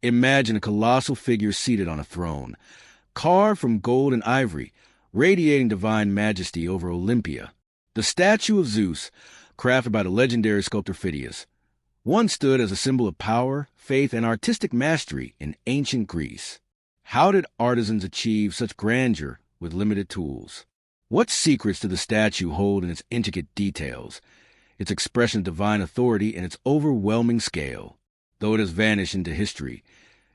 Imagine a colossal figure seated on a throne, carved from gold and ivory, radiating divine majesty over Olympia. The statue of Zeus, crafted by the legendary sculptor Phidias, once stood as a symbol of power, faith, and artistic mastery in ancient Greece. How did artisans achieve such grandeur with limited tools? What secrets did the statue hold in its intricate details, its expression of divine authority, and its overwhelming scale? Though it has vanished into history,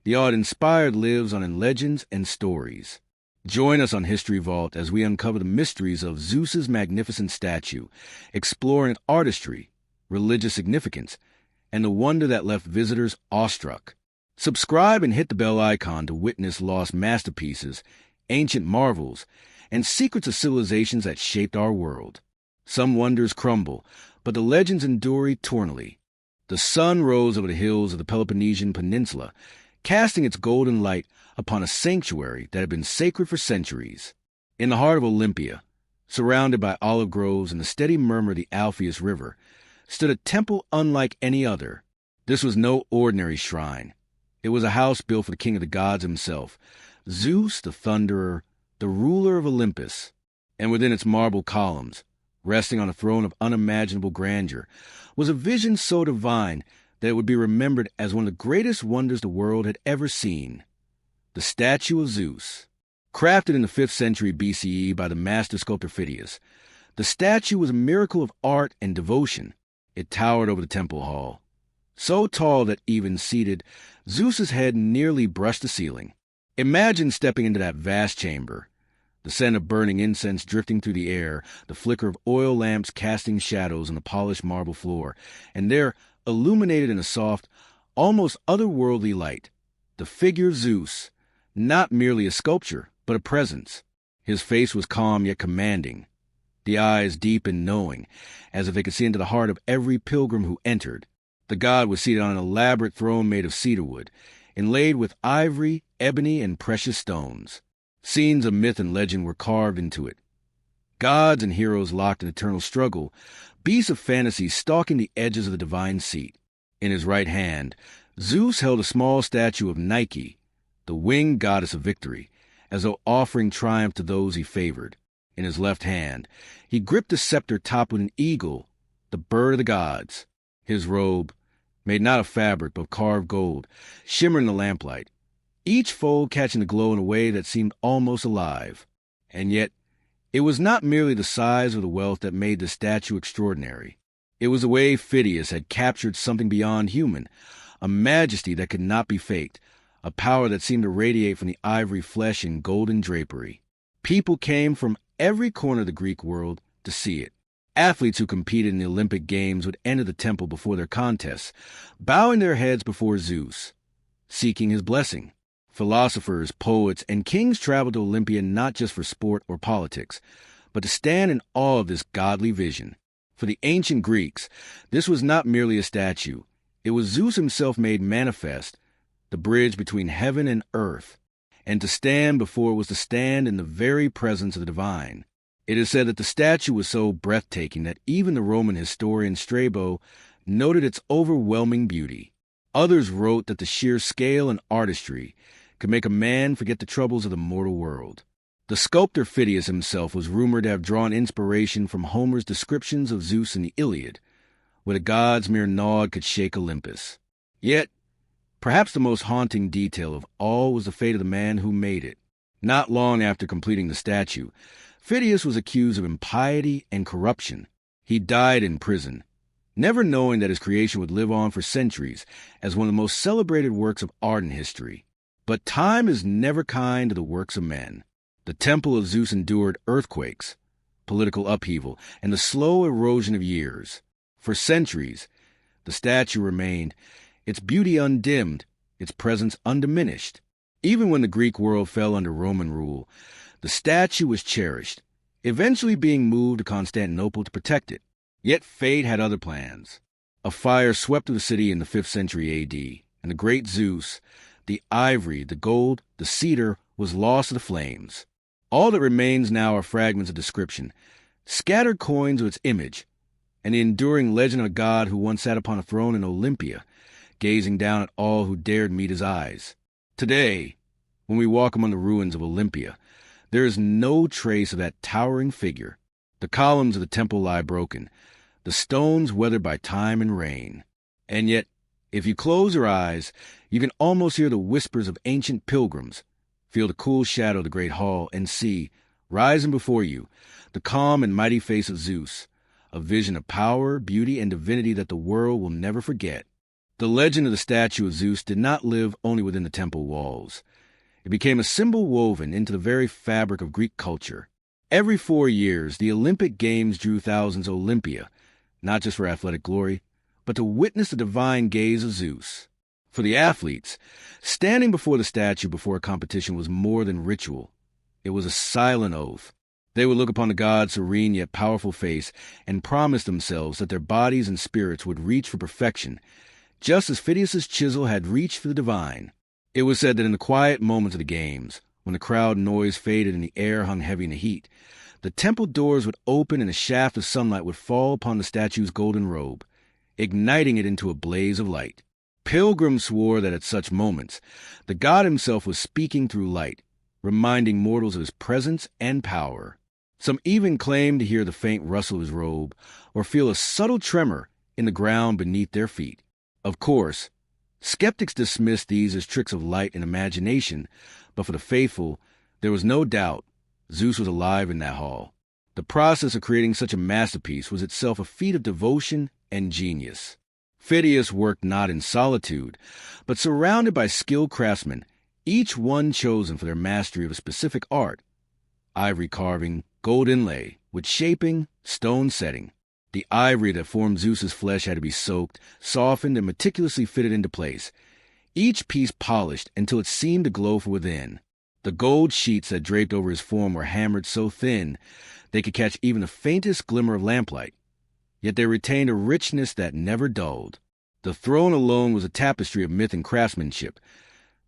the awe-inspired lives on in legends and stories. Join us on History Vault as we uncover the mysteries of Zeus's magnificent statue, exploring its artistry, religious significance, and the wonder that left visitors awestruck. Subscribe and hit the bell icon to witness lost masterpieces, ancient marvels, and secrets of civilizations that shaped our world. Some wonders crumble, but the legends endure eternally. The sun rose over the hills of the Peloponnesian Peninsula, casting its golden light upon a sanctuary that had been sacred for centuries. In the heart of Olympia, surrounded by olive groves and the steady murmur of the Alpheus River, stood a temple unlike any other. This was no ordinary shrine. It was a house built for the king of the gods himself, Zeus the Thunderer, the ruler of Olympus. And within its marble columns, resting on a throne of unimaginable grandeur, was a vision so divine that it would be remembered as one of the greatest wonders the world had ever seen. The statue of Zeus. Crafted in the 5th century BCE by the master sculptor Phidias, the statue was a miracle of art and devotion. It towered over the temple hall, so tall that even seated, Zeus's head nearly brushed the ceiling. Imagine stepping into that vast chamber, the scent of burning incense drifting through the air, the flicker of oil lamps casting shadows on the polished marble floor, and there, illuminated in a soft, almost otherworldly light, the figure of Zeus, not merely a sculpture, but a presence. His face was calm yet commanding, the eyes deep and knowing, as if they could see into the heart of every pilgrim who entered. The god was seated on an elaborate throne made of cedarwood, inlaid with ivory, ebony, and precious stones. Scenes of myth and legend were carved into it. Gods and heroes locked in eternal struggle, beasts of fantasy stalking the edges of the divine seat. In his right hand, Zeus held a small statue of Nike, the winged goddess of victory, as though offering triumph to those he favored. In his left hand, he gripped a scepter topped with an eagle, the bird of the gods. His robe, made not of fabric but of carved gold, shimmered in the lamplight, each fold catching the glow in a way that seemed almost alive. And yet, it was not merely the size or the wealth that made the statue extraordinary. It was the way Phidias had captured something beyond human, a majesty that could not be faked, a power that seemed to radiate from the ivory flesh and golden drapery. People came from every corner of the Greek world to see it. Athletes who competed in the Olympic Games would enter the temple before their contests, bowing their heads before Zeus, seeking his blessing. Philosophers, poets, and kings traveled to Olympia not just for sport or politics, but to stand in awe of this godly vision. For the ancient Greeks, this was not merely a statue. It was Zeus himself made manifest, the bridge between heaven and earth, and to stand before it was to stand in the very presence of the divine. It is said that the statue was so breathtaking that even the Roman historian Strabo noted its overwhelming beauty. Others wrote that the sheer scale and artistry could make a man forget the troubles of the mortal world. The sculptor Phidias himself was rumored to have drawn inspiration from Homer's descriptions of Zeus in the Iliad, where the gods' mere nod could shake Olympus. Yet, perhaps the most haunting detail of all was the fate of the man who made it. Not long after completing the statue, Phidias was accused of impiety and corruption. He died in prison, never knowing that his creation would live on for centuries as one of the most celebrated works of art in history. But time is never kind to the works of men. The temple of Zeus endured earthquakes, political upheaval, and the slow erosion of years. For centuries, the statue remained, its beauty undimmed, its presence undiminished. Even when the Greek world fell under Roman rule, the statue was cherished, eventually being moved to Constantinople to protect it. Yet fate had other plans. A fire swept through the city in the 5th century A.D., and the great Zeus, the ivory, the gold, the cedar, was lost to the flames. All that remains now are fragments of description, scattered coins of its image, and the enduring legend of a god who once sat upon a throne in Olympia, gazing down at all who dared meet his eyes. Today, when we walk among the ruins of Olympia, there is no trace of that towering figure. The columns of the temple lie broken, the stones weathered by time and rain. And yet, if you close your eyes, you can almost hear the whispers of ancient pilgrims, feel the cool shadow of the great hall, and see, rising before you, the calm and mighty face of Zeus, a vision of power, beauty, and divinity that the world will never forget. The legend of the statue of Zeus did not live only within the temple walls. It became a symbol woven into the very fabric of Greek culture. Every 4 years, the Olympic Games drew thousands to Olympia, not just for athletic glory, but to witness the divine gaze of Zeus. For the athletes, standing before the statue before a competition was more than ritual. It was a silent oath. They would look upon the god's serene yet powerful face and promise themselves that their bodies and spirits would reach for perfection, just as Phidias' chisel had reached for the divine. It was said that in the quiet moments of the games, when the crowd noise faded and the air hung heavy in the heat, the temple doors would open and a shaft of sunlight would fall upon the statue's golden robe, igniting it into a blaze of light. Pilgrims swore that at such moments, the god himself was speaking through light, reminding mortals of his presence and power. Some even claimed to hear the faint rustle of his robe or feel a subtle tremor in the ground beneath their feet. Of course, skeptics dismissed these as tricks of light and imagination, but for the faithful, there was no doubt Zeus was alive in that hall. The process of creating such a masterpiece was itself a feat of devotion and genius. Phidias worked not in solitude, but surrounded by skilled craftsmen, each one chosen for their mastery of a specific art: ivory carving, gold inlay, wood shaping, stone setting. The ivory that formed Zeus's flesh had to be soaked, softened, and meticulously fitted into place, each piece polished until it seemed to glow from within. The gold sheets that draped over his form were hammered so thin they could catch even the faintest glimmer of lamplight, yet they retained a richness that never dulled. The throne alone was a tapestry of myth and craftsmanship,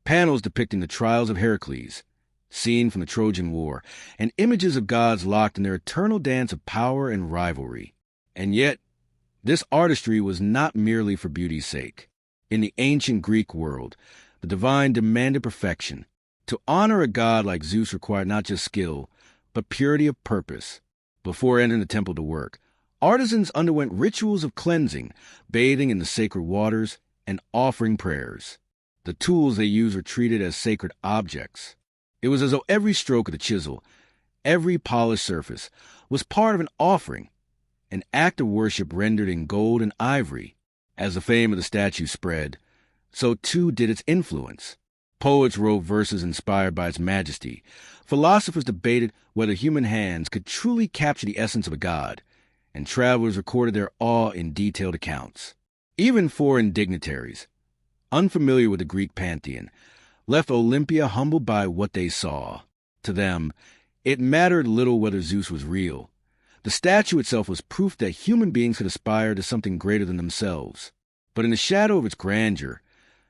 panels depicting the trials of Heracles, seen from the Trojan War, and images of gods locked in their eternal dance of power and rivalry. And yet, this artistry was not merely for beauty's sake. In the ancient Greek world, the divine demanded perfection. To honor a god like Zeus required not just skill, but purity of purpose. Before entering the temple to work, artisans underwent rituals of cleansing, bathing in the sacred waters, and offering prayers. The tools they used were treated as sacred objects. It was as though every stroke of the chisel, every polished surface, was part of an offering, an act of worship rendered in gold and ivory. As the fame of the statue spread, so too did its influence. Poets wrote verses inspired by its majesty. Philosophers debated whether human hands could truly capture the essence of a god, and travelers recorded their awe in detailed accounts. Even foreign dignitaries, unfamiliar with the Greek pantheon, left Olympia humbled by what they saw. To them, it mattered little whether Zeus was real. The statue itself was proof that human beings could aspire to something greater than themselves. But in the shadow of its grandeur,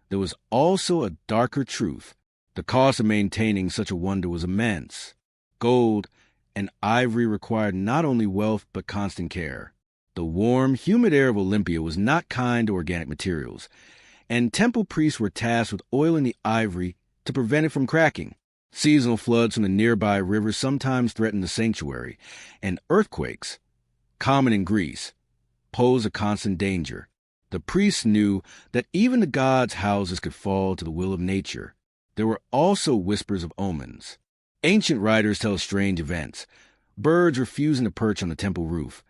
there was also a darker truth. The cost of maintaining such a wonder was immense. Gold and ivory required not only wealth but constant care. The warm, humid air of Olympia was not kind to organic materials, and temple priests were tasked with oiling the ivory to prevent it from cracking. Seasonal floods from the nearby rivers sometimes threatened the sanctuary, and earthquakes, common in Greece, posed a constant danger. The priests knew that even the gods' houses could fall to the will of nature. There were also whispers of omens. Ancient writers tell of strange events: birds refusing to perch on the temple roof,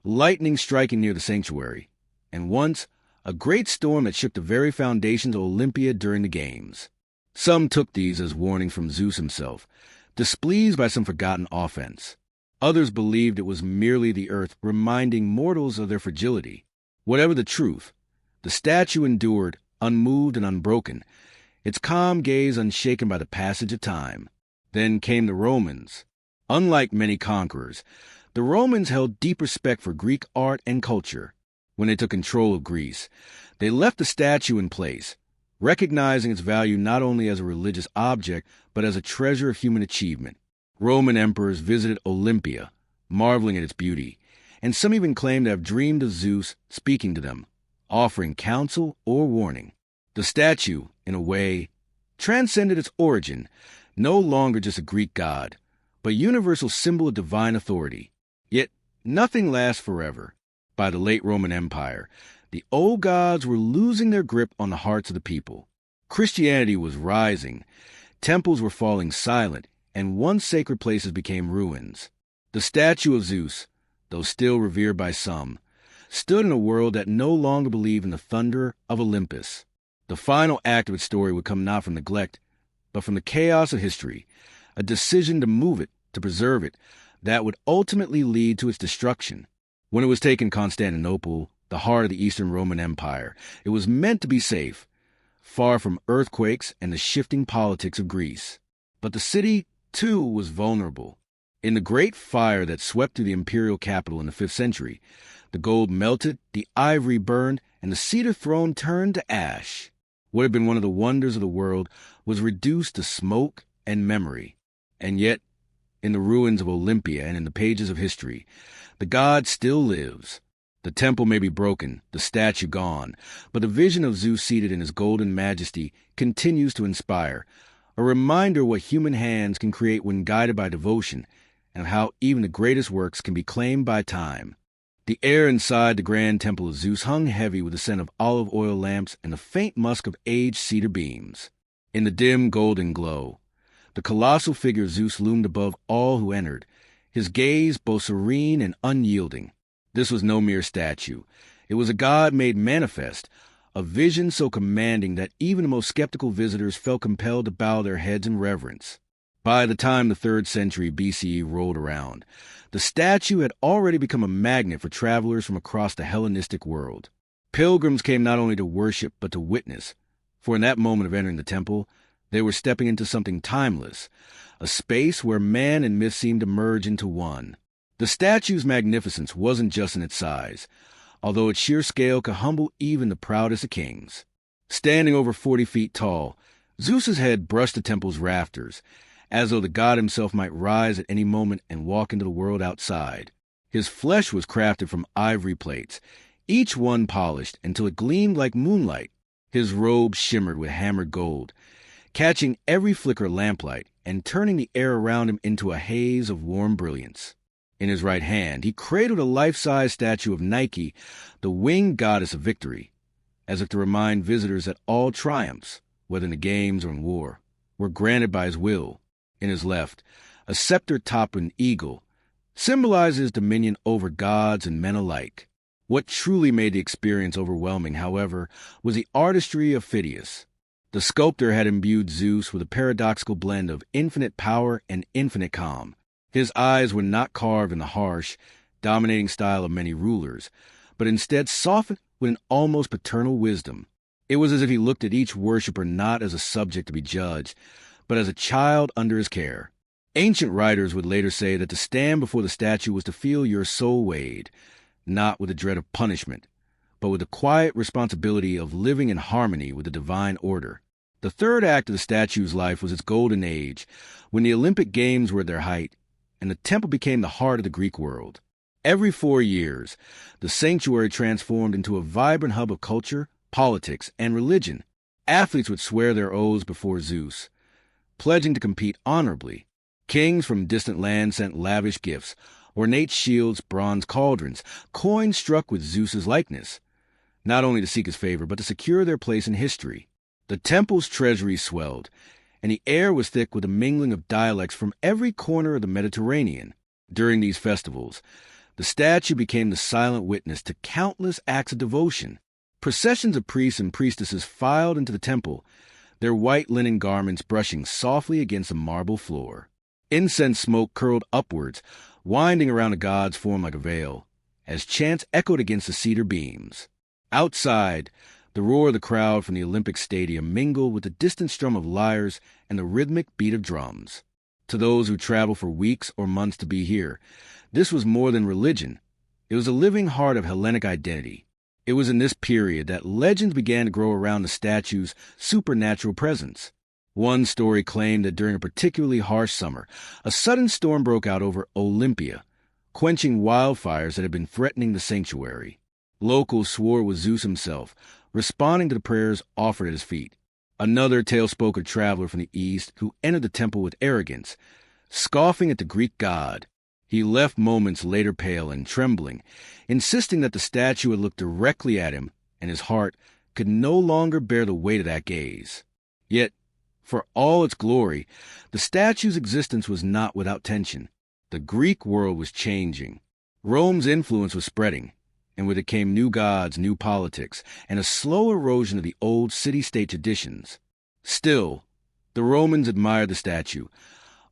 lightning striking near the sanctuary, and once, a great storm that shook the very foundations of Olympia during the games. Some took these as warnings from Zeus himself, displeased by some forgotten offense. Others believed it was merely the earth reminding mortals of their fragility. Whatever the truth, the statue endured, unmoved and unbroken, its calm gaze unshaken by the passage of time. Then came the Romans. Unlike many conquerors, the Romans held deep respect for Greek art and culture. When they took control of Greece, they left the statue in place, recognizing its value not only as a religious object, but as a treasure of human achievement. Roman emperors visited Olympia, marveling at its beauty, and some even claimed to have dreamed of Zeus speaking to them, offering counsel or warning. The statue, in a way, transcended its origin, no longer just a Greek god, but a universal symbol of divine authority. Yet nothing lasts forever. By the late Roman Empire, the old gods were losing their grip on the hearts of the people. Christianity was rising, temples were falling silent, and once sacred places became ruins. The statue of Zeus, though still revered by some, stood in a world that no longer believed in the thunder of Olympus. The final act of its story would come not from neglect, but from the chaos of history, a decision to move it, to preserve it, that would ultimately lead to its destruction. When it was taken Constantinople, the heart of the Eastern Roman Empire, it was meant to be safe, far from earthquakes and the shifting politics of Greece. But the city, too, was vulnerable. In the great fire that swept through the imperial capital in the 5th century, the gold melted, the ivory burned, and the cedar throne turned to ash. What had been one of the wonders of the world was reduced to smoke and memory. And yet, in the ruins of Olympia and in the pages of history, the god still lives. The temple may be broken, the statue gone, but the vision of Zeus seated in his golden majesty continues to inspire, a reminder what human hands can create when guided by devotion, and how even the greatest works can be claimed by time. The air inside the grand temple of Zeus hung heavy with the scent of olive oil lamps and the faint musk of aged cedar beams. In the dim golden glow, the colossal figure of Zeus loomed above all who entered, his gaze both serene and unyielding. This was no mere statue. It was a god made manifest, a vision so commanding that even the most skeptical visitors felt compelled to bow their heads in reverence. By the time the 3rd century BCE rolled around, the statue had already become a magnet for travelers from across the Hellenistic world. Pilgrims came not only to worship but to witness, for in that moment of entering the temple, they were stepping into something timeless, a space where man and myth seemed to merge into one. The statue's magnificence wasn't just in its size, although its sheer scale could humble even the proudest of kings. Standing over 40 feet tall, Zeus's head brushed the temple's rafters, as though the god himself might rise at any moment and walk into the world outside. His flesh was crafted from ivory plates, each one polished until it gleamed like moonlight. His robe shimmered with hammered gold, catching every flicker of lamplight and turning the air around him into a haze of warm brilliance. In his right hand, he cradled a life-size statue of Nike, the winged goddess of victory, as if to remind visitors that all triumphs, whether in the games or in war, were granted by his will. In his left, a scepter topped with an eagle, symbolized his dominion over gods and men alike. What truly made the experience overwhelming, however, was the artistry of Phidias. The sculptor had imbued Zeus with a paradoxical blend of infinite power and infinite calm. His eyes were not carved in the harsh, dominating style of many rulers, but instead softened with an almost paternal wisdom. It was as if he looked at each worshiper not as a subject to be judged, but as a child under his care. Ancient writers would later say that to stand before the statue was to feel your soul weighed, not with the dread of punishment, but with the quiet responsibility of living in harmony with the divine order. The third act of the statue's life was its golden age, when the Olympic Games were at their height, and the temple became the heart of the Greek world. Every 4 years, the sanctuary transformed into a vibrant hub of culture, politics, and religion. Athletes would swear their oaths before Zeus, pledging to compete honorably. Kings from distant lands sent lavish gifts, ornate shields, bronze cauldrons, coins struck with Zeus's likeness, not only to seek his favor, but to secure their place in history. The temple's treasury swelled, and the air was thick with the mingling of dialects from every corner of the Mediterranean. During these festivals, the statue became the silent witness to countless acts of devotion. Processions of priests and priestesses filed into the temple, their white linen garments brushing softly against the marble floor. Incense smoke curled upwards, winding around the god's form like a veil, as chants echoed against the cedar beams. Outside, the roar of the crowd from the Olympic Stadium mingled with the distant strum of lyres and the rhythmic beat of drums. To those who traveled for weeks or months to be here, this was more than religion. It was a living heart of Hellenic identity. It was in this period that legends began to grow around the statue's supernatural presence. One story claimed that during a particularly harsh summer, a sudden storm broke out over Olympia, quenching wildfires that had been threatening the sanctuary. Locals swore it was Zeus himself, responding to the prayers offered at his feet. Another tale spoke of a traveler from the east who entered the temple with arrogance, scoffing at the Greek god. He left moments later pale and trembling, insisting that the statue had looked directly at him, and his heart could no longer bear the weight of that gaze. Yet, for all its glory, the statue's existence was not without tension. The Greek world was changing. Rome's influence was spreading, and with it came new gods, new politics, and a slow erosion of the old city-state traditions. Still, the Romans admired the statue,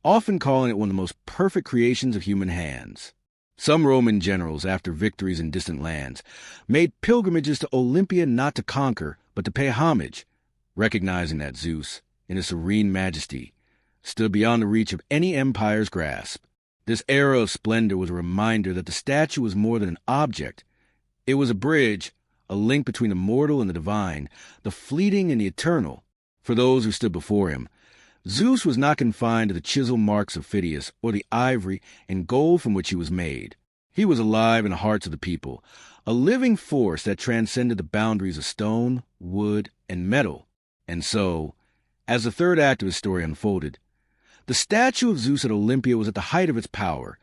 often calling it one of the most perfect creations of human hands. Some Roman generals, after victories in distant lands, made pilgrimages to Olympia not to conquer, but to pay homage, recognizing that Zeus, in his serene majesty, stood beyond the reach of any empire's grasp. This era of splendor was a reminder that the statue was more than an object. It was a bridge, a link between the mortal and the divine, the fleeting and the eternal. For those who stood before him, Zeus was not confined to the chisel marks of Phidias or the ivory and gold from which he was made. He was alive in the hearts of the people, a living force that transcended the boundaries of stone, wood, and metal. And so, as the third act of his story unfolded, the statue of Zeus at Olympia was at the height of its power,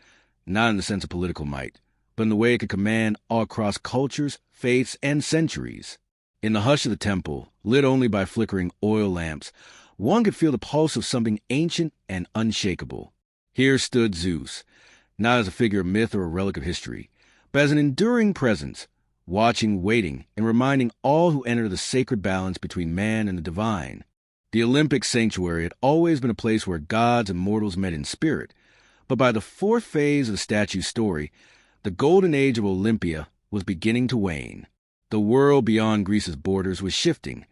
not in the sense of political might, but in the way it could command all across cultures, faiths, and centuries. In the hush of the temple, lit only by flickering oil lamps, one could feel the pulse of something ancient and unshakable. Here stood Zeus, not as a figure of myth or a relic of history, but as an enduring presence, watching, waiting, and reminding all who enter the sacred balance between man and the divine. The Olympic sanctuary had always been a place where gods and mortals met in spirit, but by the fourth phase of the statue's story, the golden age of Olympia was beginning to wane. The world beyond Greece's borders was shifting.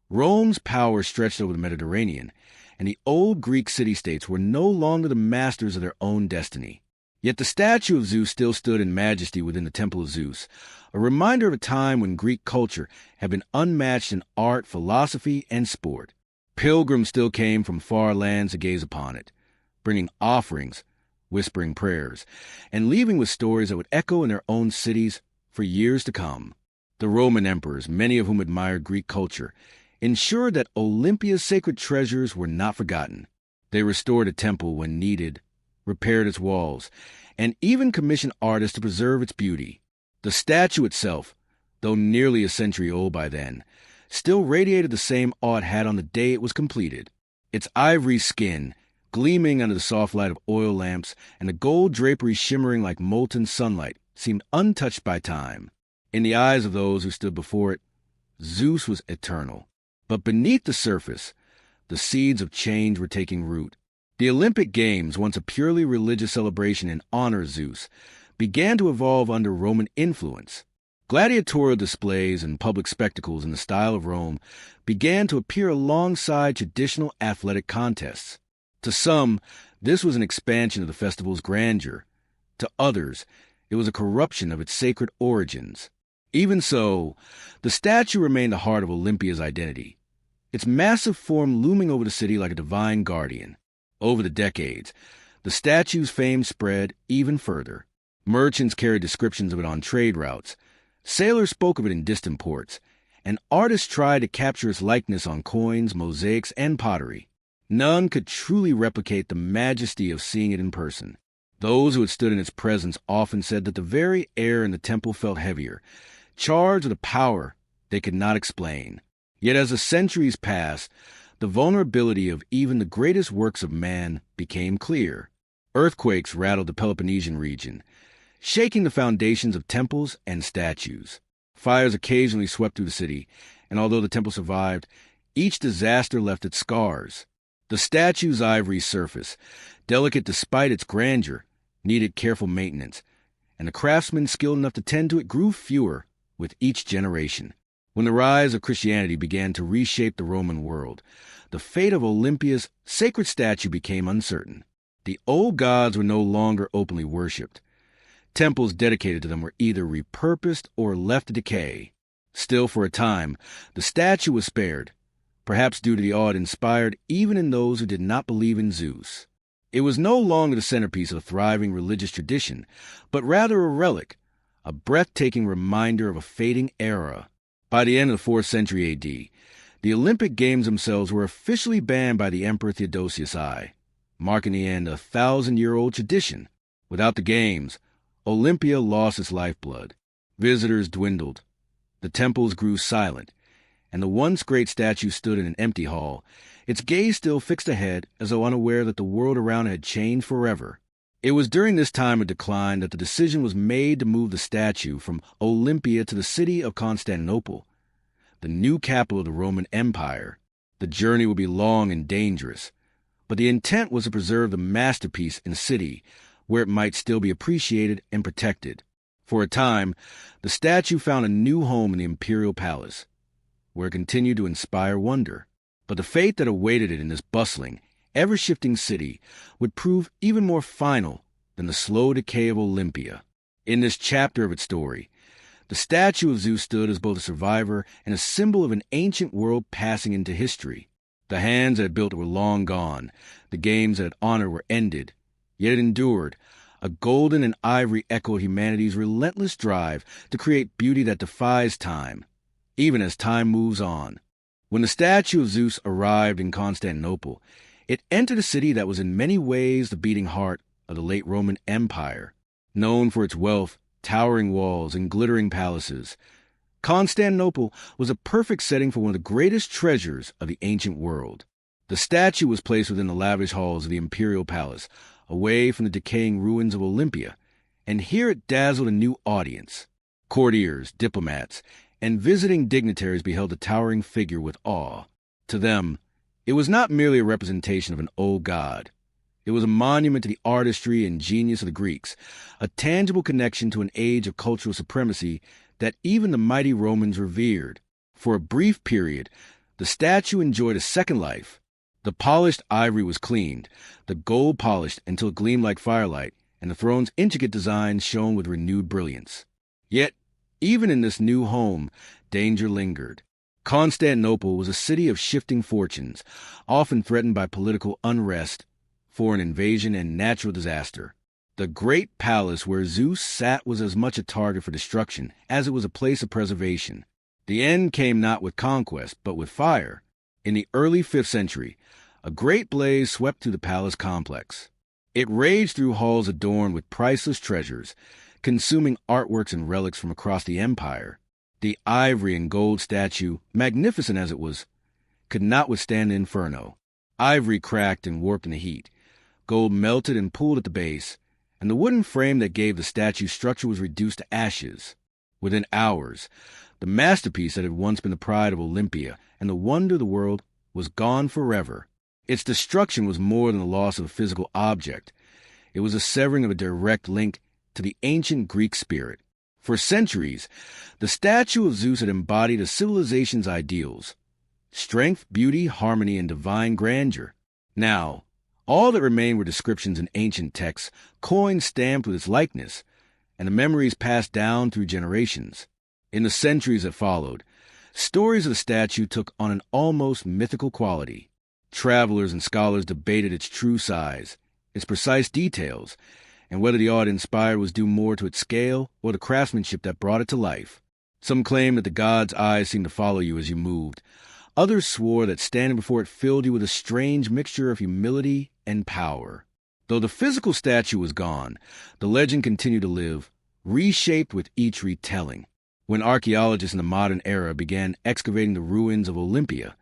Rome's power stretched over the Mediterranean, and the old Greek city-states were no longer the masters of their own destiny. Yet the statue of Zeus still stood in majesty within the Temple of Zeus, a reminder of a time when Greek culture had been unmatched in art, philosophy, and sport. Pilgrims still came from far lands to gaze upon it, bringing offerings, whispering prayers, and leaving with stories that would echo in their own cities for years to come. The Roman emperors, many of whom admired Greek culture, ensured that Olympia's sacred treasures were not forgotten. They restored a temple when needed, repaired its walls, and even commissioned artists to preserve its beauty. The statue itself, though nearly a century old by then, still radiated the same awe it had on the day it was completed. Its ivory skin, gleaming under the soft light of oil lamps, and the gold drapery shimmering like molten sunlight, seemed untouched by time. In the eyes of those who stood before it, Zeus was eternal. But beneath the surface, the seeds of change were taking root. The Olympic Games, once a purely religious celebration in honor of Zeus, began to evolve under Roman influence. Gladiatorial displays and public spectacles in the style of Rome began to appear alongside traditional athletic contests. To some, this was an expansion of the festival's grandeur. To others, it was a corruption of its sacred origins. Even so, the statue remained the heart of Olympia's identity, its massive form looming over the city like a divine guardian. Over the decades, the statue's fame spread even further. Merchants carried descriptions of it on trade routes. Sailors spoke of it in distant ports, and artists tried to capture its likeness on coins, mosaics, and pottery. None could truly replicate the majesty of seeing it in person. Those who had stood in its presence often said that the very air in the temple felt heavier, charged with a power they could not explain. Yet as the centuries passed, the vulnerability of even the greatest works of man became clear. Earthquakes rattled the Peloponnesian region, shaking the foundations of temples and statues. Fires occasionally swept through the city, and although the temple survived, each disaster left its scars. The statue's ivory surface, delicate despite its grandeur, needed careful maintenance, and the craftsmen skilled enough to tend to it grew fewer with each generation. When the rise of Christianity began to reshape the Roman world, the fate of Olympia's sacred statue became uncertain. The old gods were no longer openly worshipped. Temples dedicated to them were either repurposed or left to decay. Still, for a time, the statue was spared, perhaps due to the awe it inspired even in those who did not believe in Zeus. It was no longer the centerpiece of a thriving religious tradition, but rather a relic, a breathtaking reminder of a fading era. By the end of the 4th century AD, the Olympic Games themselves were officially banned by the Emperor Theodosius I, marking the end of a 1,000-year-old tradition. Without the Games, Olympia lost its lifeblood. Visitors dwindled. The temples grew silent, and the once great statue stood in an empty hall, its gaze still fixed ahead as though unaware that the world around it had changed forever. It was during this time of decline that the decision was made to move the statue from Olympia to the city of Constantinople, the new capital of the Roman Empire. The journey would be long and dangerous, but the intent was to preserve the masterpiece in a city where it might still be appreciated and protected. For a time, the statue found a new home in the imperial palace, where it continued to inspire wonder. But the fate that awaited it in this bustling, ever-shifting city would prove even more final than the slow decay of Olympia. In this chapter of its story, the statue of Zeus stood as both a survivor and a symbol of an ancient world passing into history. The hands that had built it were long gone. The games that had honored were ended. Yet it endured. A golden and ivory echoed humanity's relentless drive to create beauty that defies time, even as time moves on. When the statue of Zeus arrived in Constantinople, it entered a city that was in many ways the beating heart of the late Roman Empire. Known for its wealth, towering walls, and glittering palaces, Constantinople was a perfect setting for one of the greatest treasures of the ancient world. The statue was placed within the lavish halls of the imperial palace, away from the decaying ruins of Olympia, and here it dazzled a new audience. Courtiers, diplomats, and visiting dignitaries beheld the towering figure with awe. To them, it was not merely a representation of an old god. It was a monument to the artistry and genius of the Greeks, a tangible connection to an age of cultural supremacy that even the mighty Romans revered. For a brief period, the statue enjoyed a second life. The polished ivory was cleaned, the gold polished until it gleamed like firelight, and the throne's intricate design shone with renewed brilliance. Yet, even in this new home, danger lingered. Constantinople was a city of shifting fortunes, often threatened by political unrest, foreign invasion, and natural disaster. The great palace where Zeus sat was as much a target for destruction as it was a place of preservation. The end came not with conquest, but with fire. In the early 5th century, a great blaze swept through the palace complex. It raged through halls adorned with priceless treasures, consuming artworks and relics from across the empire. The ivory and gold statue, magnificent as it was, could not withstand the inferno. Ivory cracked and warped in the heat. Gold melted and pooled at the base, and the wooden frame that gave the statue's structure was reduced to ashes. Within hours, the masterpiece that had once been the pride of Olympia and the wonder of the world was gone forever. Its destruction was more than the loss of a physical object. It was a severing of a direct link to the ancient Greek spirit. For centuries, the statue of Zeus had embodied a civilization's ideals: strength, beauty, harmony, and divine grandeur. Now, all that remained were descriptions in ancient texts, coins stamped with its likeness, and the memories passed down through generations. In the centuries that followed, stories of the statue took on an almost mythical quality. Travelers and scholars debated its true size, its precise details, and whether the awe it inspired was due more to its scale or the craftsmanship that brought it to life. Some claimed that the god's eyes seemed to follow you as you moved. Others swore that standing before it filled you with a strange mixture of humility and power. Though the physical statue was gone, the legend continued to live, reshaped with each retelling. When archaeologists in the modern era began excavating the ruins of Olympia,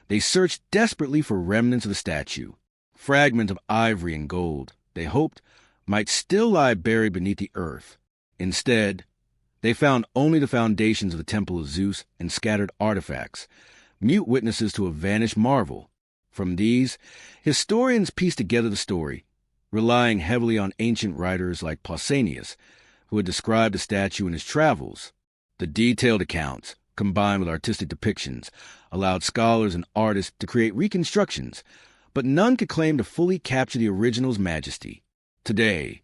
they searched desperately for remnants of the statue. Fragments of ivory and gold, they hoped, might still lie buried beneath the earth. Instead, they found only the foundations of the Temple of Zeus and scattered artifacts, mute witnesses to a vanished marvel. From these, historians pieced together the story, relying heavily on ancient writers like Pausanias, who had described the statue in his travels. The detailed accounts, combined with artistic depictions, allowed scholars and artists to create reconstructions, but none could claim to fully capture the original's majesty. Today,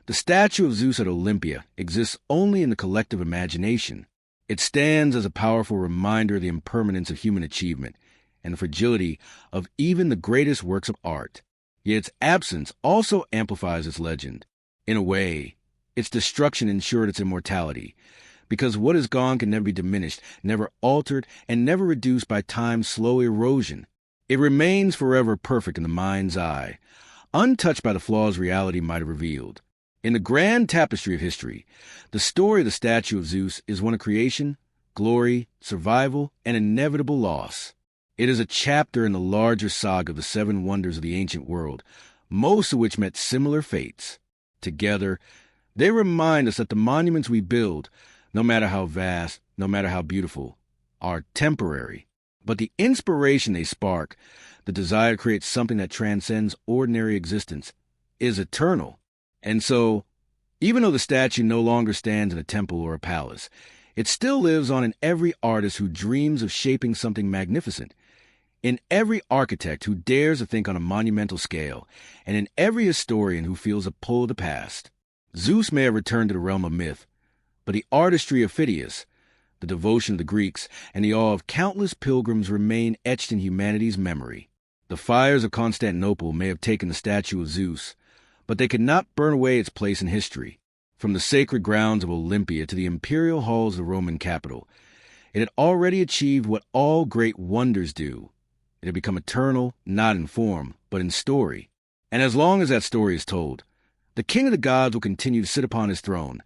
the statue of Zeus at Olympia exists only in the collective imagination. It stands as a powerful reminder of the impermanence of human achievement and the fragility of even the greatest works of art. Yet its absence also amplifies its legend. In a way, its destruction ensured its immortality, because what is gone can never be diminished, never altered, and never reduced by time's slow erosion. It remains forever perfect in the mind's eye, untouched by the flaws reality might have revealed. In the grand tapestry of history, the story of the Statue of Zeus is one of creation, glory, survival, and inevitable loss. It is a chapter in the larger saga of the seven wonders of the ancient world, most of which met similar fates. Together, they remind us that the monuments we build, no matter how vast, no matter how beautiful, are temporary. But the inspiration they spark, the desire to create something that transcends ordinary existence, is eternal. And so, even though the statue no longer stands in a temple or a palace, it still lives on in every artist who dreams of shaping something magnificent, in every architect who dares to think on a monumental scale, and in every historian who feels a pull of the past. Zeus may have returned to the realm of myth, but the artistry of Phidias, the devotion of the Greeks, and the awe of countless pilgrims remain etched in humanity's memory. The fires of Constantinople may have taken the statue of Zeus, but they could not burn away its place in history. From the sacred grounds of Olympia to the imperial halls of the Roman capital, it had already achieved what all great wonders do. It had become eternal, not in form, but in story. And as long as that story is told, the king of the gods will continue to sit upon his throne,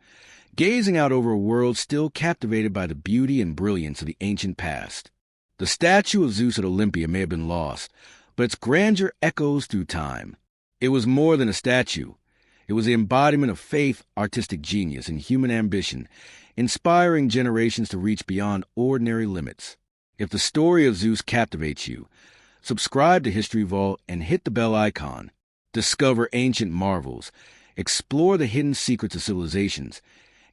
gazing out over a world still captivated by the beauty and brilliance of the ancient past. The statue of Zeus at Olympia may have been lost, but its grandeur echoes through time. It was more than a statue. It was the embodiment of faith, artistic genius, and human ambition, inspiring generations to reach beyond ordinary limits. If the story of Zeus captivates you, subscribe to History Vault and hit the bell icon. Discover ancient marvels, explore the hidden secrets of civilizations,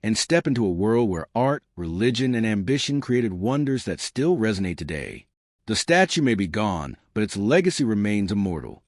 and step into a world where art, religion, and ambition created wonders that still resonate today. The statue may be gone, but its legacy remains immortal.